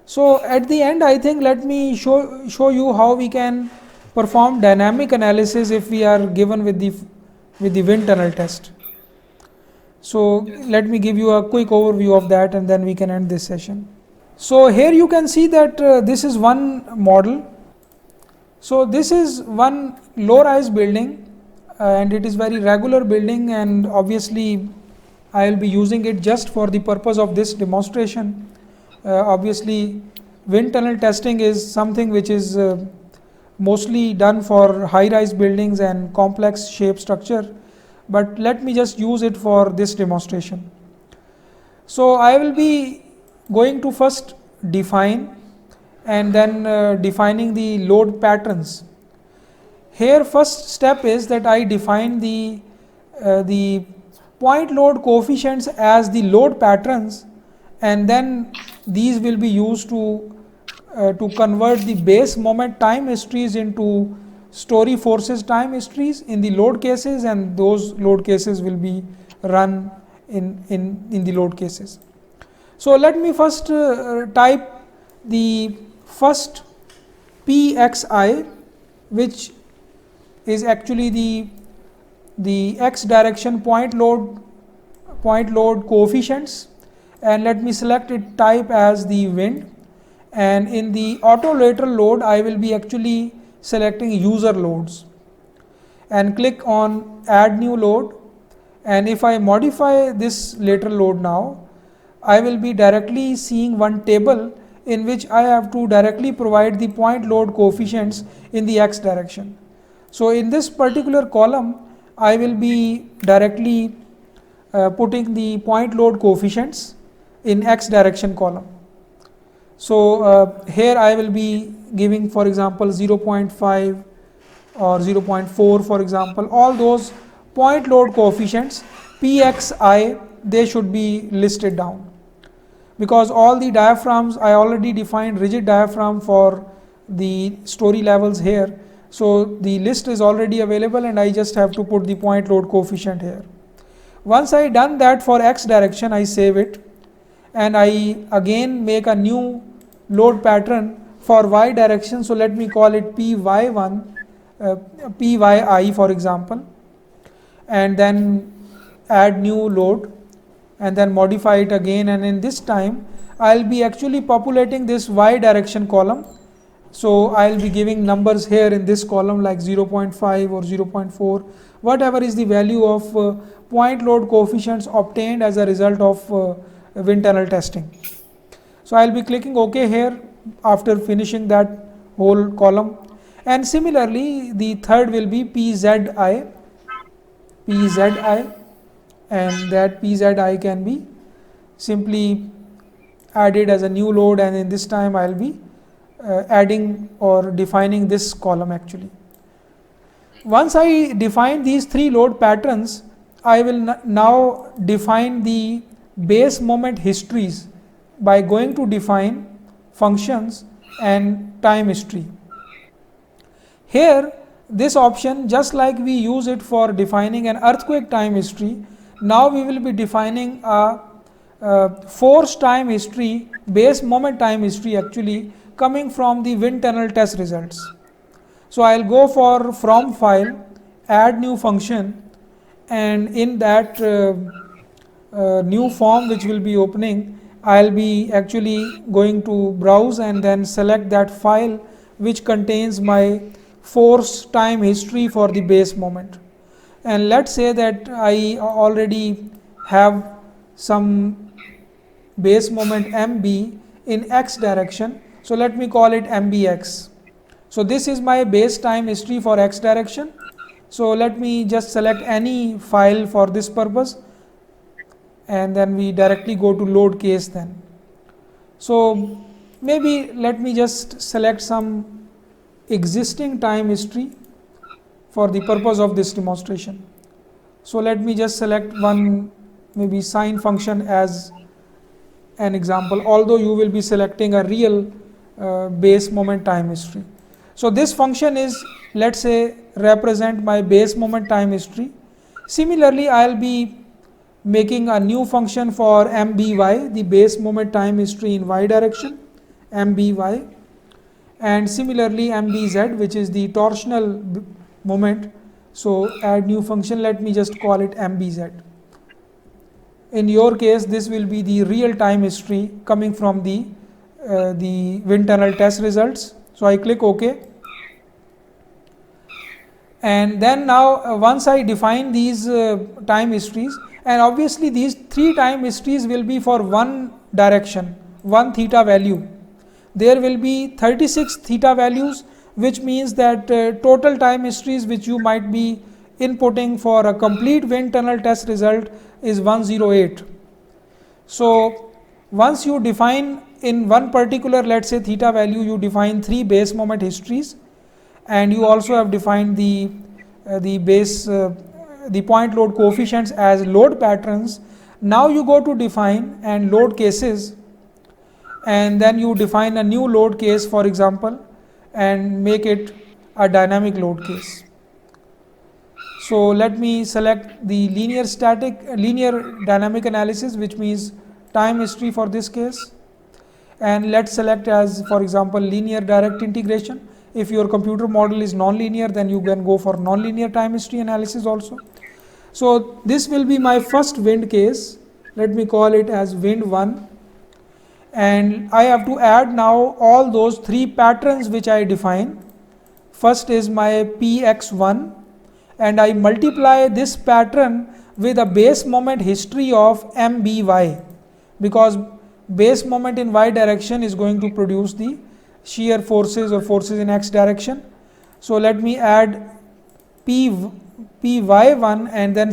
So at the end, I think let me show you how we can perform dynamic analysis if we are given with the wind tunnel test. So let me give you a quick overview of that, and then we can end this session. So here you can see that this is one model. So this is one low-rise building, and it is very regular building, and obviously I will be using it just for the purpose of this demonstration. Obviously wind tunnel testing is something which is mostly done for high-rise buildings and complex shape structure, but let me just use it for this demonstration. So I will be going to first define, and then defining the load patterns. Here first step is that I define the point load coefficients as the load patterns, and then these will be used to convert the base moment time histories into story forces time histories in the load cases, and those load cases will be run in the load cases. So let me first type the first Pxi, which is actually the x direction point load coefficients, and let me select it type as the wind, and in the auto lateral load I will be actually selecting user loads, and click on add new load. And if I modify this lateral load now, I will be directly seeing one table in which I have to directly provide the point load coefficients in the x direction. So in this particular column I will be directly putting the point load coefficients in x direction column. So here I will be giving, for example, 0.5 or 0.4, for example, all those point load coefficients Pxi, they should be listed down, because all the diaphragms I already defined rigid diaphragm for the story levels here. So the list is already available, and I just have to put the point load coefficient here. Once I done that for x direction, I save it, and I again make a new load pattern for y direction. So let me call it Py1, Pyi, for example, and then add new load, and then modify it again, and in this time I'll be actually populating this y direction column. So I'll be giving numbers here in this column like 0.5 or 0.4, whatever is the value of point load coefficients obtained as a result of wind tunnel testing. So I'll be clicking OK here after finishing that whole column, and similarly the third will be Pzi, and that Pzi can be simply added as a new load, and in this time I'll be adding or defining this column actually. Once I define these three load patterns, I will now define the base moment histories by going to define functions and time history. Here this option, just like we use it for defining an earthquake time history, now we will be defining a force time history, base moment time history actually, coming from the wind tunnel test results. So I'll go for from file, add new function, and in that new form which will be opening, I'll be actually going to browse and then select that file which contains my force time history for the base moment. And let's say that I already have some base moment MB in x direction, so let me call it MBX. So this is my base time history for x direction. So let me just select any file for this purpose, and then we directly go to load case then. So maybe let me just select some existing time history for the purpose of this demonstration. So let me just select one maybe sine function as an example, although you will be selecting a real base moment time history. So this function is, let's say, represent my base moment time history. Similarly, I'll be making a new function for MBY, the base moment time history in y direction, MBY, and similarly MBZ, which is the torsional moment. So add new function, let me just call it MBZ. In your case, this will be the real time history coming from the wind tunnel test results. So I click OK. And then now once I define these time histories, and obviously these 3 time histories will be for one direction, one theta value. There will be 36 theta values, which means that total time histories which you might be inputting for a complete wind tunnel test result is 108. So once you define in one particular, let's say theta value, you define 3 base moment histories, and you also have defined the point load coefficients as load patterns. Now you go to define and load cases, and then you define a new load case, for example, and make it a dynamic load case. So let me select the linear dynamic analysis, which means time history for this case, and let's select as, for example, linear direct integration. If your computer model is non-linear, then you can go for non-linear time history analysis also. So this will be my first wind case. Let me call it as wind 1. And I have to add now all those 3 patterns which I define. First is my Px1, and I multiply this pattern with a base moment history of Mby, because base moment in y direction is going to produce the shear forces or forces in x direction. So let me add Py1 and then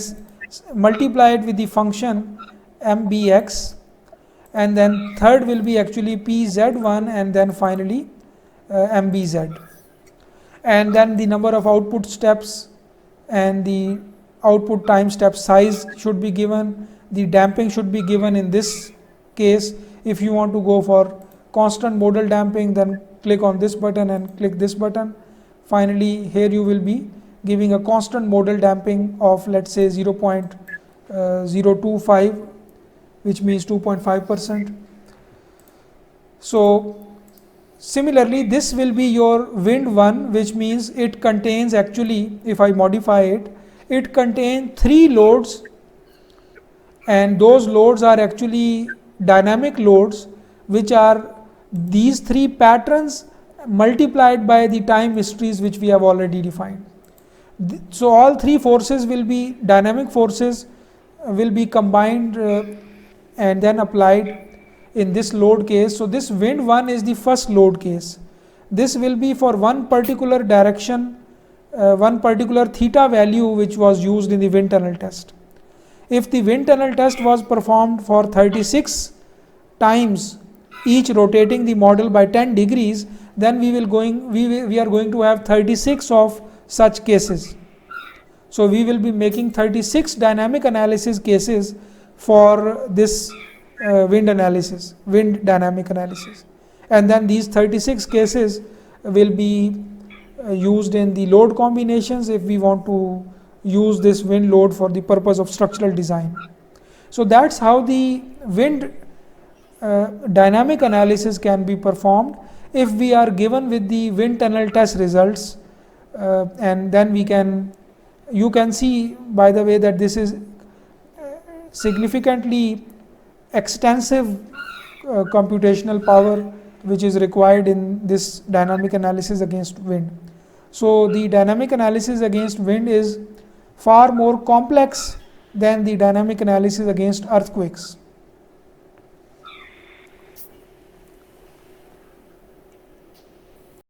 multiply it with the function Mbx, and then third will be actually Pz1 and then finally Mbz. And then the number of output steps and the output time step size should be given. The damping should be given in this case. If you want to go for constant modal damping, then click on this button and click this button. Finally, here you will be giving a constant modal damping of, let's say, 0.025, which means 2.5%. So similarly, this will be your wind 1, which means it contains, actually, if I modify it, it contains 3 loads, and those loads are actually dynamic loads, which are these 3 patterns multiplied by the time histories which we have already defined. So all 3 forces will be dynamic forces, will be combined and then applied in this load case. So this wind 1 is the first load case. This will be for one particular direction, one particular theta value which was used in the wind tunnel test. If the wind tunnel test was performed for 36 times, each rotating the model by 10 degrees, then we are going to have 36 of such cases. So we will be making 36 dynamic analysis cases for this wind dynamic analysis, and then these 36 cases will be used in the load combinations if we want to use this wind load for the purpose of structural design. So that's how the wind dynamic analysis can be performed if we are given with the wind tunnel test results, and then you can see, by the way, that this is significantly extensive computational power which is required in this dynamic analysis against wind. So the dynamic analysis against wind is far more complex than the dynamic analysis against earthquakes.